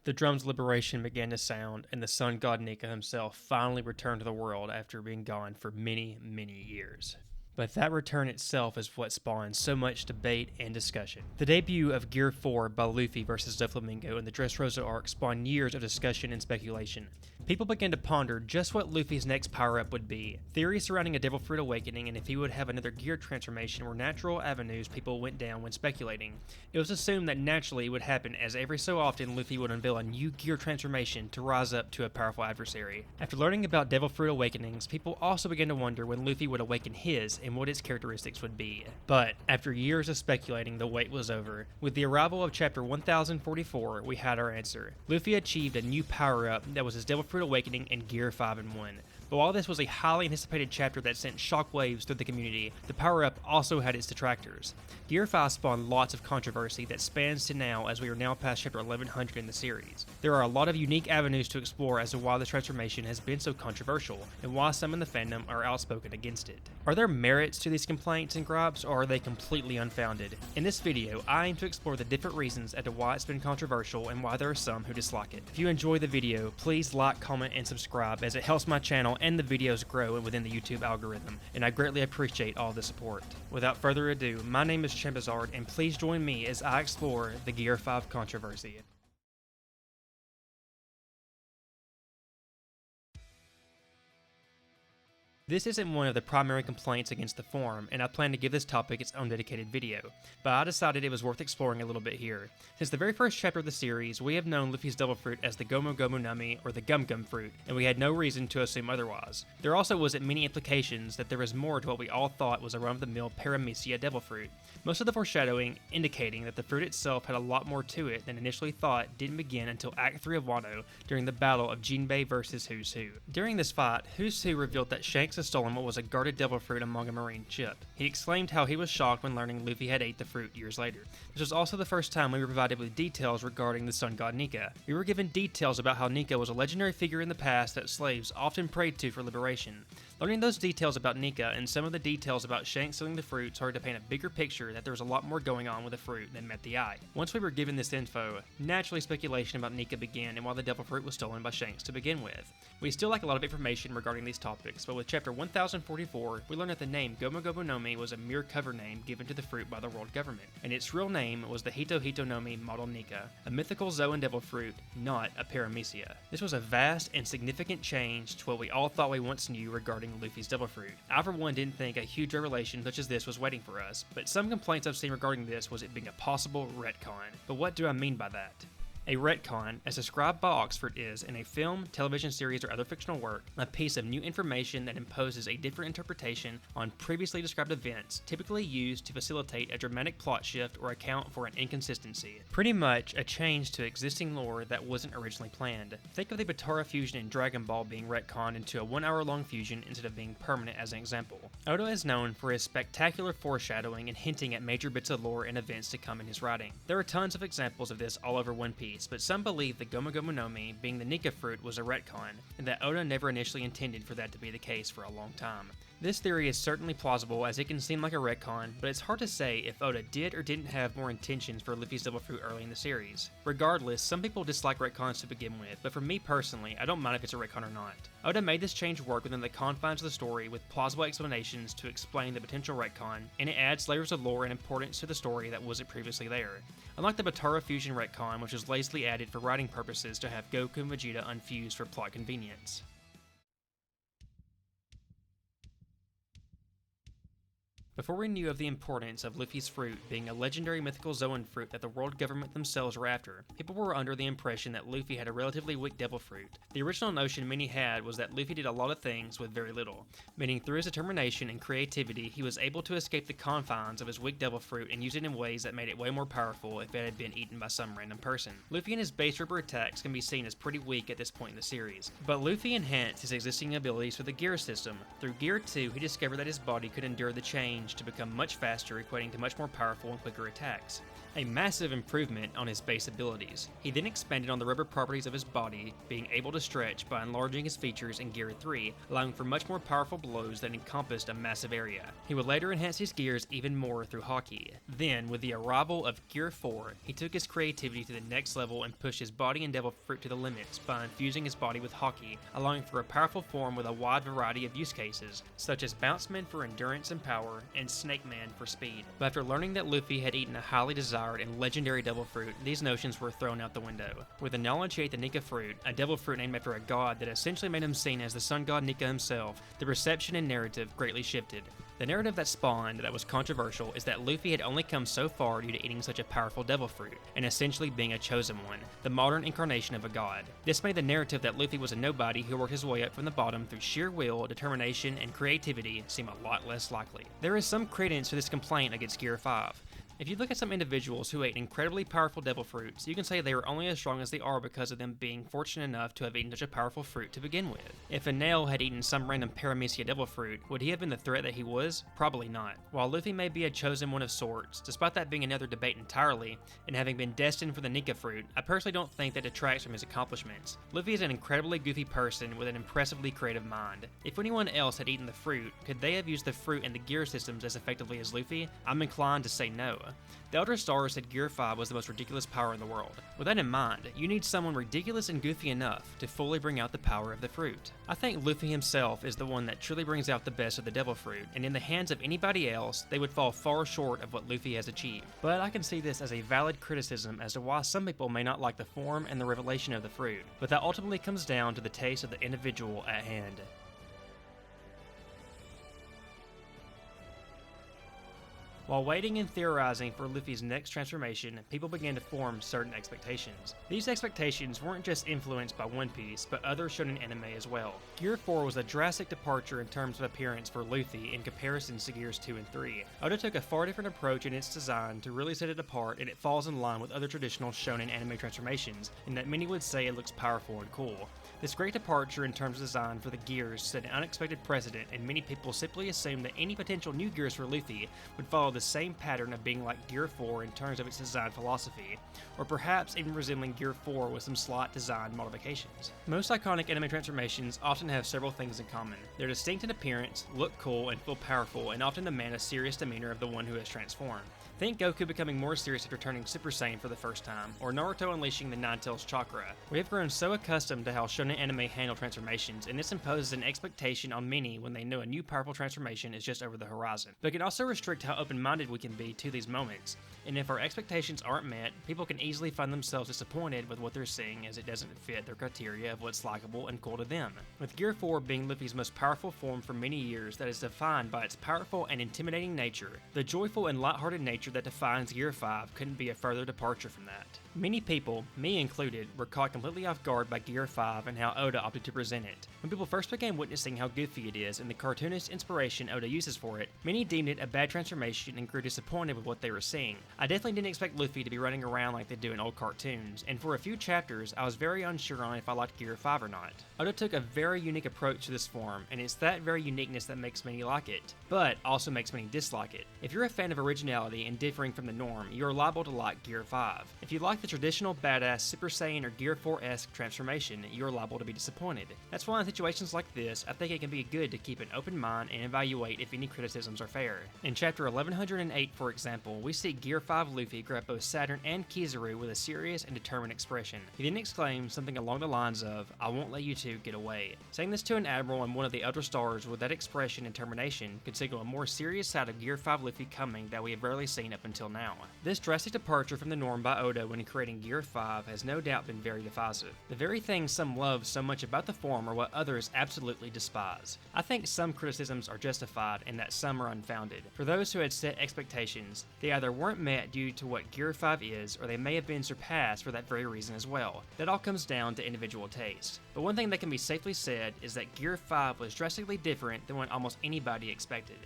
The drum's liberation began to sound, and the Sun God Nika himself finally returned to the world after being gone for many, many years. But that return itself is what spawned so much debate and discussion. The debut of Gear 4 by Luffy vs. Doflamingo in the Dressrosa arc spawned years of discussion and speculation. People began to ponder just what Luffy's next power-up would be. Theories surrounding a Devil Fruit awakening and if he would have another gear transformation were natural avenues people went down when speculating. It was assumed that naturally it would happen as every so often Luffy would unveil a new gear transformation to rise up to a powerful adversary. After learning about Devil Fruit awakenings, people also began to wonder when Luffy would awaken his and what its characteristics would be. But after years of speculating, the wait was over. With the arrival of chapter 1044, we had our answer. Luffy achieved a new power-up that was his Devil Fruit awakening in Gear 5 and 1. But while this was a highly anticipated chapter that sent shockwaves through the community, the power-up also had its detractors. Gear 5 spawned lots of controversy that spans to now as we are now past chapter 1100 in the series. There are a lot of unique avenues to explore as to why the transformation has been so controversial, and why some in the fandom are outspoken against it. Are there merits to these complaints and gripes, or are they completely unfounded? In this video, I aim to explore the different reasons as to why it's been controversial and why there are some who dislike it. If you enjoy the video, please like, comment, and subscribe as it helps my channel and the videos grow within the YouTube algorithm, and I greatly appreciate all the support. Without further ado, my name is Champazard, and please join me as I explore the Gear 5 controversy. This isn't one of the primary complaints against the forum, and I plan to give this topic its own dedicated video, but I decided it was worth exploring a little bit here. Since the very first chapter of the series, we have known Luffy's Devil Fruit as the Gomu Gomu Nami, or the Gum Gum Fruit, and we had no reason to assume otherwise. There also wasn't many implications that there was more to what we all thought was a run-of-the-mill Paramecia Devil Fruit. Most of the foreshadowing indicating that the fruit itself had a lot more to it than initially thought didn't begin until Act 3 of Wano during the battle of Jinbei vs. Who's Who. During this fight, Who's Who revealed that Shanks had stolen what was a guarded devil fruit among a marine ship. He exclaimed how he was shocked when learning Luffy had ate the fruit years later. This was also the first time we were provided with details regarding the Sun God Nika. We were given details about how Nika was a legendary figure in the past that slaves often prayed to for liberation. Learning those details about Nika and some of the details about Shanks stealing the fruit started to paint a bigger picture that there was a lot more going on with the fruit than met the eye. Once we were given this info, naturally speculation about Nika began and why the devil fruit was stolen by Shanks to begin with. We still lack a lot of information regarding these topics, but with chapter 1044, we learned that the name Gomu Gomu Nomi was a mere cover name given to the fruit by the world government, and its real name was the Hito Hito Nomi Model Nika, a mythical Zoan devil fruit, not a Paramecia. This was a vast and significant change to what we all thought we once knew regarding Luffy's devil fruit. I for one didn't think a huge revelation such as this was waiting for us, but some complaints I've seen regarding this was it being a possible retcon. But what do I mean by that? A retcon, as described by Oxford, is, in a film, television series, or other fictional work, a piece of new information that imposes a different interpretation on previously described events, typically used to facilitate a dramatic plot shift or account for an inconsistency. Pretty much a change to existing lore that wasn't originally planned. Think of the Batara fusion in Dragon Ball being retconned into a 1 hour long fusion instead of being permanent as an example. Oda is known for his spectacular foreshadowing and hinting at major bits of lore and events to come in his writing. There are tons of examples of this all over One Piece, but some believe that Gomu Gomu Nomi being the Nika fruit was a retcon, and that Oda never initially intended for that to be the case for a long time. This theory is certainly plausible as it can seem like a retcon, but it's hard to say if Oda did or didn't have more intentions for Luffy's devil fruit early in the series. Regardless, some people dislike retcons to begin with, but for me personally, I don't mind if it's a retcon or not. Oda made this change work within the confines of the story with plausible explanations to explain the potential retcon, and it adds layers of lore and importance to the story that wasn't previously there. Unlike the Batara fusion retcon, which was lazily added for writing purposes to have Goku and Vegeta unfused for plot convenience. Before we knew of the importance of Luffy's fruit being a legendary mythical Zoan fruit that the world government themselves were after, people were under the impression that Luffy had a relatively weak devil fruit. The original notion many had was that Luffy did a lot of things with very little, meaning through his determination and creativity he was able to escape the confines of his weak devil fruit and use it in ways that made it way more powerful if it had been eaten by some random person. Luffy and his base ripper attacks can be seen as pretty weak at this point in the series, but Luffy enhanced his existing abilities with the gear system. Through Gear 2 he discovered that his body could endure the change changed to become much faster, equating to much more powerful and quicker attacks. A massive improvement on his base abilities. He then expanded on the rubber properties of his body, being able to stretch by enlarging his features in Gear 3, allowing for much more powerful blows that encompassed a massive area. He would later enhance his gears even more through Haki. Then, with the arrival of Gear 4, he took his creativity to the next level and pushed his body and devil fruit to the limits by infusing his body with Haki, allowing for a powerful form with a wide variety of use cases, such as Bounceman for endurance and power, and Snake Man for speed. But after learning that Luffy had eaten a highly desired and legendary devil fruit, these notions were thrown out the window. With the knowledge he ate the Nika fruit, a devil fruit named after a god that essentially made him seen as the Sun God Nika himself, the perception and narrative greatly shifted. The narrative that spawned that was controversial is that Luffy had only come so far due to eating such a powerful devil fruit, and essentially being a chosen one, the modern incarnation of a god. This made the narrative that Luffy was a nobody who worked his way up from the bottom through sheer will, determination, and creativity seem a lot less likely. There is some credence to this complaint against Gear 5. If you look at some individuals who ate incredibly powerful devil fruits, you can say they were only as strong as they are because of them being fortunate enough to have eaten such a powerful fruit to begin with. If a Nail had eaten some random Paramecia devil fruit, would he have been the threat that he was? Probably not. While Luffy may be a chosen one of sorts, despite that being another debate entirely, and having been destined for the Nika fruit, I personally don't think that detracts from his accomplishments. Luffy is an incredibly goofy person with an impressively creative mind. If anyone else had eaten the fruit, could they have used the fruit and the gear systems as effectively as Luffy? I'm inclined to say no. The Elder Stars said Gear 5 was the most ridiculous power in the world. With that in mind, you need someone ridiculous and goofy enough to fully bring out the power of the fruit. I think Luffy himself is the one that truly brings out the best of the devil fruit, and in the hands of anybody else, they would fall far short of what Luffy has achieved. But I can see this as a valid criticism as to why some people may not like the form and the revelation of the fruit, but that ultimately comes down to the taste of the individual at hand. While waiting and theorizing for Luffy's next transformation, people began to form certain expectations. These expectations weren't just influenced by One Piece, but other shonen anime as well. Gear 4 was a drastic departure in terms of appearance for Luffy in comparison to Gears 2 and 3. Oda took a far different approach in its design to really set it apart, and it falls in line with other traditional shonen anime transformations, in that many would say it looks powerful and cool. This great departure in terms of design for the gears set an unexpected precedent, and many people simply assumed that any potential new gears for Luffy would follow the same pattern of being like Gear 4 in terms of its design philosophy, or perhaps even resembling Gear 4 with some slight design modifications. Most iconic anime transformations often have several things in common. They're distinct in appearance, look cool, and feel powerful, and often demand a serious demeanor of the one who has transformed. Think Goku becoming more serious after turning Super Saiyan for the first time, or Naruto unleashing the Nine-Tails chakra. We have grown so accustomed to how shonen anime handle transformations, and this imposes an expectation on many when they know a new powerful transformation is just over the horizon. But it can also restrict how open-minded we can be to these moments, and if our expectations aren't met, people can easily find themselves disappointed with what they're seeing as it doesn't fit their criteria of what's likable and cool to them. With Gear 4 being Luffy's most powerful form for many years that is defined by its powerful and intimidating nature, the joyful and lighthearted nature that defines Gear 5 couldn't be a further departure from that. Many people, me included, were caught completely off guard by Gear 5 and how Oda opted to present it. When people first began witnessing how goofy it is and the cartoonish inspiration Oda uses for it, many deemed it a bad transformation and grew disappointed with what they were seeing. I definitely didn't expect Luffy to be running around like they do in old cartoons, and for a few chapters, I was very unsure on if I liked Gear 5 or not. Oda took a very unique approach to this form, and it's that very uniqueness that makes many like it, but also makes many dislike it. If you're a fan of originality and differing from the norm, you're liable to like Gear 5. If you like the traditional badass Super Saiyan or Gear 4-esque transformation, you're liable to be disappointed. That's why in situations like this, I think it can be good to keep an open mind and evaluate if any criticisms are fair. In chapter 1108, for example, we see Gear 5 Luffy grab both Saturn and Kizaru with a serious and determined expression. He then exclaims something along the lines of, "I won't let you two get away." Saying this to an admiral and one of the Elder Stars with that expression and determination could signal a more serious side of Gear 5 Luffy coming that we have rarely seen up until now. This drastic departure from the norm by Oda when creating Gear 5 has no doubt been very divisive. The very things some love so much about the form are what others absolutely despise. I think some criticisms are justified and that some are unfounded. For those who had set expectations, they either weren't met due to what Gear 5 is, or they may have been surpassed for that very reason as well. That all comes down to individual taste. But one thing that can be safely said is that Gear 5 was drastically different than what almost anybody expected.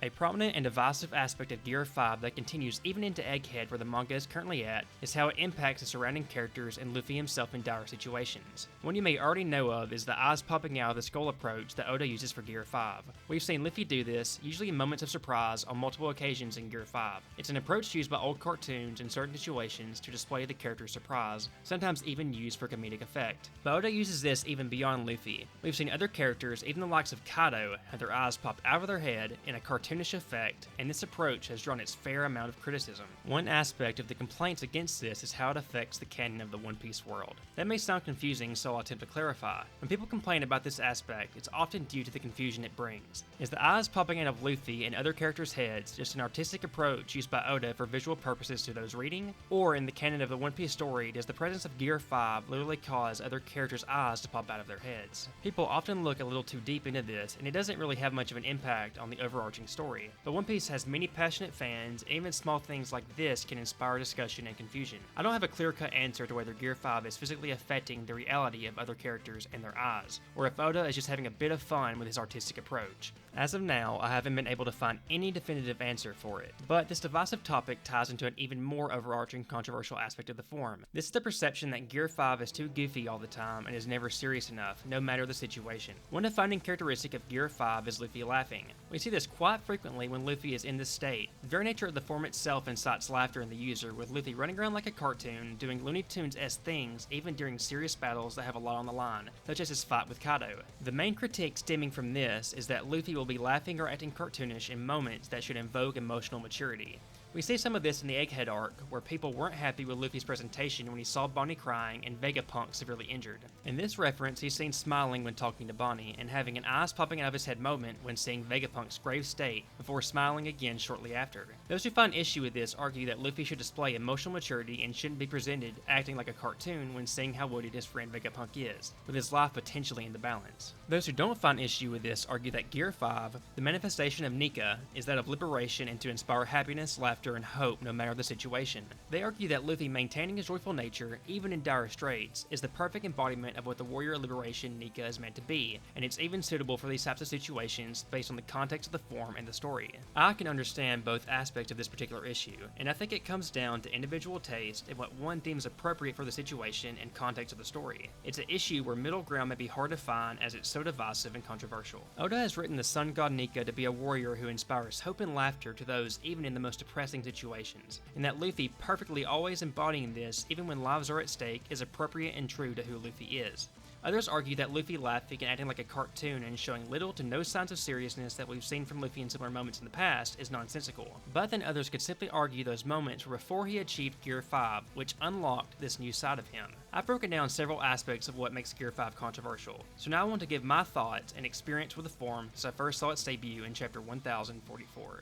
A prominent and divisive aspect of Gear 5 that continues even into Egghead where the manga is currently at is how it impacts the surrounding characters and Luffy himself in dire situations. One you may already know of is the eyes popping out of the skull approach that Oda uses for Gear 5. We've seen Luffy do this, usually in moments of surprise, on multiple occasions in Gear 5. It's an approach used by old cartoons in certain situations to display the character's surprise, sometimes even used for comedic effect. But Oda uses this even beyond Luffy. We've seen other characters, even the likes of Kaido, have their eyes pop out of their head in a cartoonish effect, and this approach has drawn its fair amount of criticism. One aspect of the complaints against this is how it affects the canon of the One Piece world. That may sound confusing, so I'll attempt to clarify. When people complain about this aspect, it's often due to the confusion it brings. Is the eyes popping out of Luffy and other characters' heads just an artistic approach used by Oda for visual purposes to those reading? Or in the canon of the One Piece story, does the presence of Gear 5 literally cause other characters' eyes to pop out of their heads? People often look a little too deep into this, and it doesn't really have much of an impact on the overarching story. But One Piece has many passionate fans, and even small things like this can inspire discussion and confusion. I don't have a clear-cut answer to whether Gear 5 is physically affecting the reality of other characters and their eyes, or if Oda is just having a bit of fun with his artistic approach. As of now, I haven't been able to find any definitive answer for it, but this divisive topic ties into an even more overarching controversial aspect of the form. This is the perception that Gear 5 is too goofy all the time and is never serious enough, no matter the situation. One defining characteristic of Gear 5 is Luffy laughing. We see this quite frequently when Luffy is in this state. The very nature of the form itself incites laughter in the user, with Luffy running around like a cartoon, doing Looney Tunes-esque things even during serious battles that have a lot on the line, such as his fight with Kaido. The main critique stemming from this is that Luffy will be laughing or acting cartoonish in moments that should invoke emotional maturity. We see some of this in the Egghead arc, where people weren't happy with Luffy's presentation when he saw Bonnie crying and Vegapunk severely injured. In this reference, he's seen smiling when talking to Bonnie, and having an eyes popping out of his head moment when seeing Vegapunk's grave state, before smiling again shortly after. Those who find issue with this argue that Luffy should display emotional maturity and shouldn't be presented acting like a cartoon when seeing how wounded his friend Vegapunk is, with his life potentially in the balance. Those who don't find issue with this argue that Gear 5, the manifestation of Nika, is that of liberation and to inspire happiness, laughter, and hope no matter the situation. They argue that Luffy maintaining his joyful nature, even in dire straits, is the perfect embodiment of what the warrior liberation Nika is meant to be, and it's even suitable for these types of situations based on the context of the form and the story. I can understand both aspects of this particular issue, and I think it comes down to individual taste and what one deems appropriate for the situation and context of the story. It's an issue where middle ground may be hard to find as it's so divisive and controversial. Oda has written the Sun God Nika to be a warrior who inspires hope and laughter to those even in the most depressing situations, and that Luffy perfectly always embodying this even when lives are at stake is appropriate and true to who Luffy is. Others argue that Luffy laughing and acting like a cartoon and showing little to no signs of seriousness that we've seen from Luffy in similar moments in the past is nonsensical. But then others could simply argue those moments were before he achieved Gear 5, which unlocked this new side of him. I've broken down several aspects of what makes Gear 5 controversial, so now I want to give my thoughts and experience with the form since I first saw its debut in chapter 1044.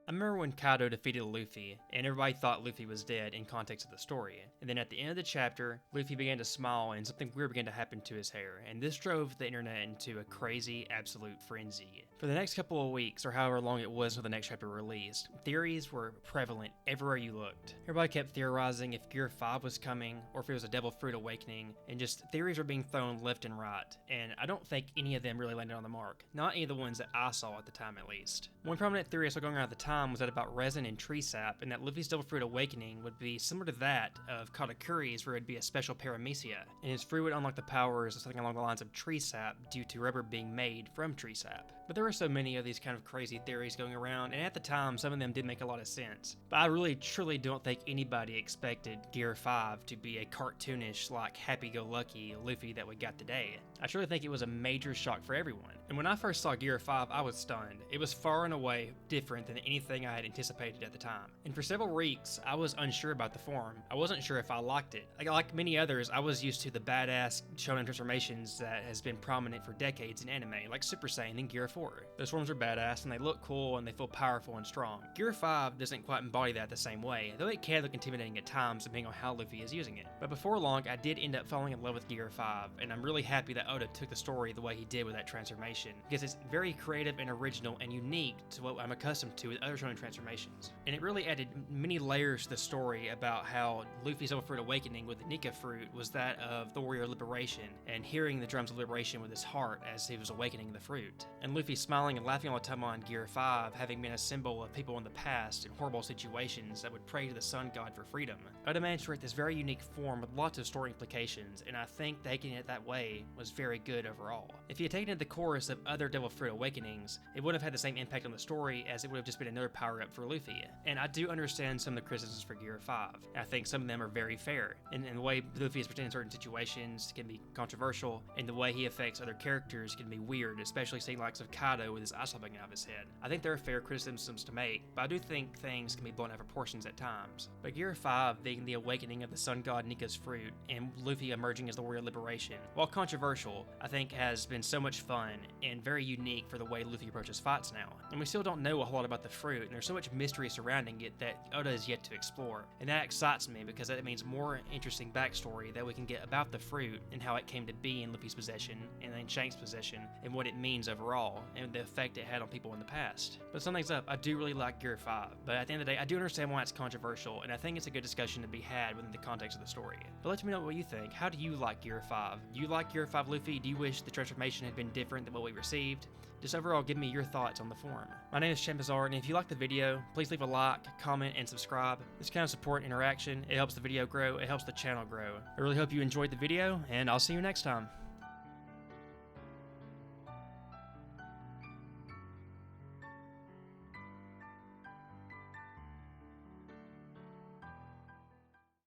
I remember when Kaido defeated Luffy, and everybody thought Luffy was dead in context of the story. And then at the end of the chapter, Luffy began to smile and something weird began to happen to his hair, and this drove the internet into a crazy, absolute frenzy. For the next couple of weeks, or however long it was until the next chapter released, theories were prevalent everywhere you looked. Everybody kept theorizing if Gear 5 was coming, or if it was a Devil Fruit awakening, and just theories were being thrown left and right, and I don't think any of them really landed on the mark. Not any of the ones that I saw at the time, at least. One prominent theory I saw going around at the time was that about resin and tree sap, and that Luffy's Devil Fruit awakening would be similar to that of Katakuri's, where it would be a special paramecia, and his fruit would unlock the powers of something along the lines of tree sap due to rubber being made from tree sap. But there were so many of these kind of crazy theories going around, and at the time some of them did make a lot of sense. But I really truly don't think anybody expected Gear 5 to be a cartoonish, like happy-go-lucky Luffy that we got today. I truly think it was a major shock for everyone. And when I first saw Gear 5, I was stunned. It was far and away different than anything I had anticipated at the time. And for several weeks, I was unsure about the form. I wasn't sure if I liked it. Like many others, I was used to the badass shonen transformations that has been prominent for decades in anime, like Super Saiyan and Gear 4. before. Those forms are badass and they look cool and they feel powerful and strong. Gear 5 doesn't quite embody that the same way, though it can look intimidating at times depending on how Luffy is using it. But before long, I did end up falling in love with Gear 5, and I'm really happy that Oda took the story the way he did with that transformation, because it's very creative and original and unique to what I'm accustomed to with other shonen transformations. And it really added many layers to the story about how Luffy's Devil Fruit awakening with the Nika fruit was that of the warrior liberation, and hearing the drums of liberation with his heart as he was awakening the fruit. And Luffy smiling and laughing all the time on Gear 5, having been a symbol of people in the past in horrible situations that would pray to the Sun God for freedom. Oda managed to write this very unique form with lots of story implications, and I think taking it that way was very good overall. If he had taken it the chorus of other Devil Fruit awakenings, it wouldn't have had the same impact on the story as it would have just been another power-up for Luffy. And I do understand some of the criticisms for Gear 5. I think some of them are very fair, and the way Luffy is presented in certain situations can be controversial, and the way he affects other characters can be weird, especially seeing the likes of Kaido with his eyes popping out of his head. I think there are fair criticisms to make, but I do think things can be blown out of proportions at times. But Gear 5 being the awakening of the Sun God Nika's fruit, and Luffy emerging as the warrior liberation, while controversial, I think has been so much fun and very unique for the way Luffy approaches fights now. And we still don't know a whole lot about the fruit, and there's so much mystery surrounding it that Oda is yet to explore. And that excites me because that means more interesting backstory that we can get about the fruit and how it came to be in Luffy's possession and in Shank's possession and what it means overall and the effect it had on people in the past. But to sum things up, I do really like Gear 5, but at the end of the day, I do understand why it's controversial, and I think it's a good discussion to be had within the context of the story. But let me know what you think. How do you like Gear 5? Do you like Gear 5 Luffy? Do you wish the transformation had been different than what we received? Just overall, give me your thoughts on the forum. My name is Champazar, and if you like the video, please leave a like, comment, and subscribe. This kind of support and interaction, it helps the video grow, it helps the channel grow. I really hope you enjoyed the video, and I'll see you next time.